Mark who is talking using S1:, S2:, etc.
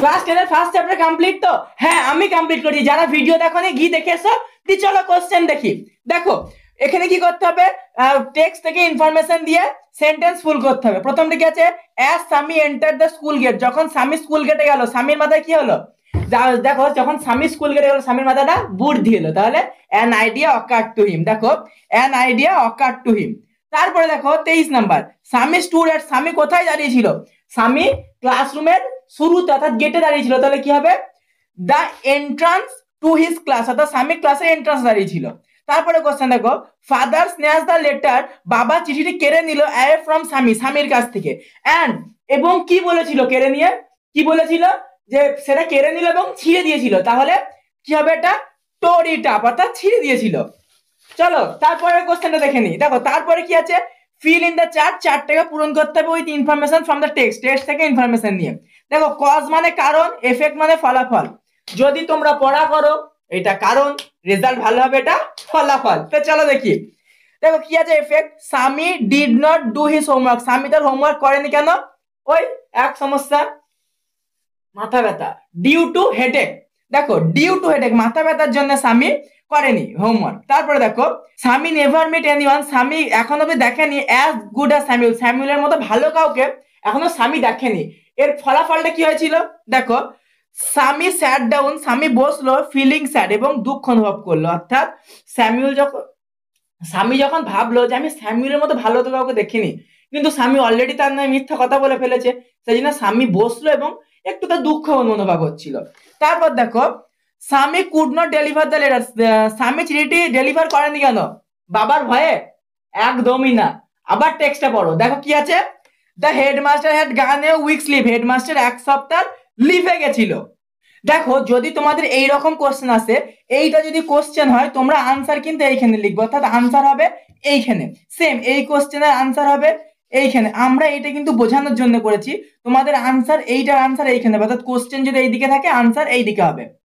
S1: Class 10 এর first chapter complete তো? হ্যাঁ আমি কমপ্লিট করি, যারা ভিডিও দেখোনি গিয়ে দেখে এসো। দি চলো কোশ্চেন দেখি। দেখো এখানে কি করতে হবে, টেক্সট থেকে ইনফরমেশন দিয়ে সেন্টেন্স ফুল করতে হবে। প্রথমটা কি আছে, as Sammy enter the school gate, যখন সামি স্কুল গেটে গেল সামির মাথায় কি হলো, দেখো যখন সামি স্কুল গেটে গেল সামির মাথাটা বুদ্ধি হলো, তাহলে an idea occurred to him, দেখো an idea occurred to him. তারপরে দেখো 23 number, Sami stood at, Sami কোথায় দাঁড়িয়েছিল, সামি ক্লাসরুমের শুরুতে অর্থাৎ গেটে দাঁড়িয়েছিল, তাহলে কি হবে the entrance to his class, অর্থাৎ সামি ক্লাসের এন্ট্রান্স দাঁড়িয়েছিল। তারপরে কোশ্চেন দেখো, ফাদার স্ন্যাচ দ্য লেটার, বাবা চিঠিটি কেড়ে নিল অ্যাওয়ে ফ্রম সামি, সামির কাছ থেকে। অ্যান্ড এবং কি বলেছিল কেড়ে নিয়ে, কি বলেছিল যে সেটা কেড়ে নিল এবং ছিঁড়ে দিয়েছিল, তাহলে কি হবে এটা টোর ইট আপ, অর্থাৎ ছিঁড়ে দিয়েছিল। চলো তারপরে কোশ্চেনটা দেখে নি। দেখো তারপরে কি আছে, ফিল ইন দ্য চার্ট, চার্টটাকে পূরণ করতে হবে with information from the text, text থেকে ইনফরমেশন নিয়ে। দেখো কজ মানে কারণ, এফেক্ট মানে ফলাফল। যদি তোমরা পড়া করো এটা কারণ, রেজাল্ট ভালো হবে এটা ফলাফল। তো চলো দেখি। দেখো কি আছে effect, Sammy did not do his homework, Sammy তার হোমওয়ার্ক করেনি কেন, ওই এক সমস্যা মাথা ব্যথা, ডিউ টু হেডেক। দেখো ডিউ টু হেডেক মাথা ব্যথার জন্য স্বামী করেনি হোমওয়ার্ক। তারপরে দেখো স্বামী নেভার মিট এনিওয়ান, স্বামী এখন অব্দি দেখেনি অ্যাজ গুড অ্যাজ স্যামুয়েল, স্যামুয়েলের মতো ভালো কাউকে এখনো স্বামী দেখেনি। এর ফলাফলটা কি হয়েছিল, দেখো স্বামী স্যাট ডাউন, স্বামী বসলো ফিলিং স্যাড এবং দুঃখ অনুভব করলো, অর্থাৎ স্যামুয়েল যখন স্বামী যখন ভাবলো যে আমি স্যামুয়েলের মতো ভালো তো কাউকে দেখিনি, কিন্তু স্বামী অলরেডি তার নামে মিথ্যা কথা বলে ফেলেছে, সেই জন্য স্বামী বসলো এবং একটু তার দুঃখ অনুভব হচ্ছিল। তারপর দেখো স্বামী could not deliver the letter, স্বামী চিঠিটি ডেলিভার করেনি কেন, বাবার ভয়ে, একদমই না। আবার টেক্সটটা পড়ো, দেখো কি আছে, দ্য হেডমাস্টার হ্যাড গান এ উইকস লিভ, হেডমাস্টার এক সপ্তাহ লিভে গেছিল। দেখো যদি তোমাদের এই রকম কোশ্চেন আসে, এইটা যদি কোশ্চেন হয় তোমরা আনসার কিন্তু এইখানে লিখবো, অর্থাৎ আনসার হবে এইখানে, সেম এই কোশ্চেনের আনসার হবে এইখানে। আমরা এটা কিন্তু বোঝানোর জন্য করেছি, তোমাদের আনসার এইটার আনসার এইখানে, অর্থাৎ কোশ্চেন যদি এইদিকে থাকে আনসার এইদিকে হবে।